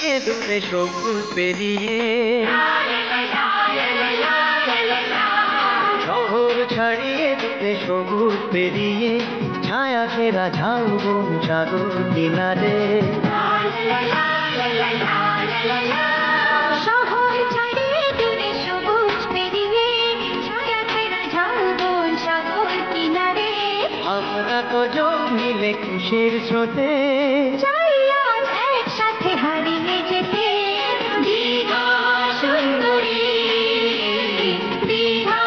এ দূরে সবুজ পেরিয়ে শহর ছাড়িয়ে দূরে সবুজ পেরিয়ে ছায়া ঘেরা ঝাউবন সাগর কিনারে শহর ছাড়িয়ে দূরে সবুজ পেরিয়ে ছায়া ঘেরা ঝাউবন সাগর কিনারে আমরা দুজন মিলে খুশির স্রোতে চাই আজ একসাথে হারিয়ে যেতে দীঘা সুন্দরী দীঘা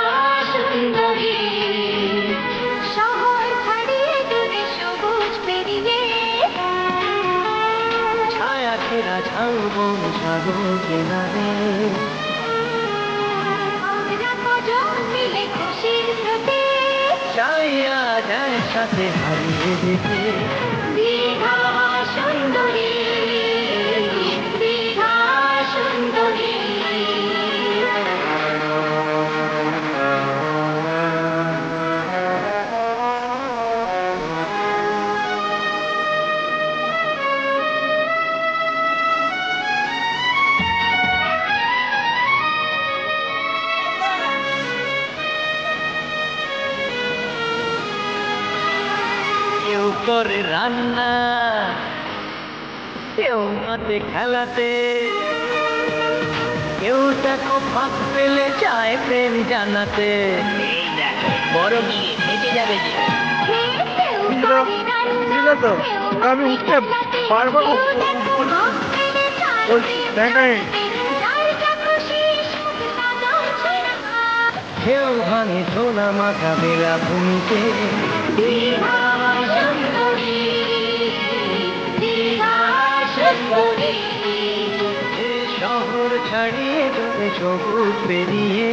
সুন্দরী শহর ছাড়িয়ে দূরে সবুজ পেরিয়ে ছায়া ঘেরা ঝাউবন সাগর কিনারে আমরা দুজন মিলে খুশির স্রোতে চাই আজ একসাথে হারিয়ে যেতে দীঘা সুন্দরী দীঘা সুন্দরী কেউ করে রান্না কেউ হাতে খেলাতে কেউ দেখো ফাঁক পেলে চায় প্রেম জানাতে বড় গিয়ে হেঁটে যাবে যে বুঝলে তো আমি উঠতে পারবো কেউ ভাঙে সোনা মাথা বেলা ভূমিতে দীঘা সুন্দরী দীঘা সুন্দরী শহর ছাড়িয়ে দূরে সবুজ পেরিয়ে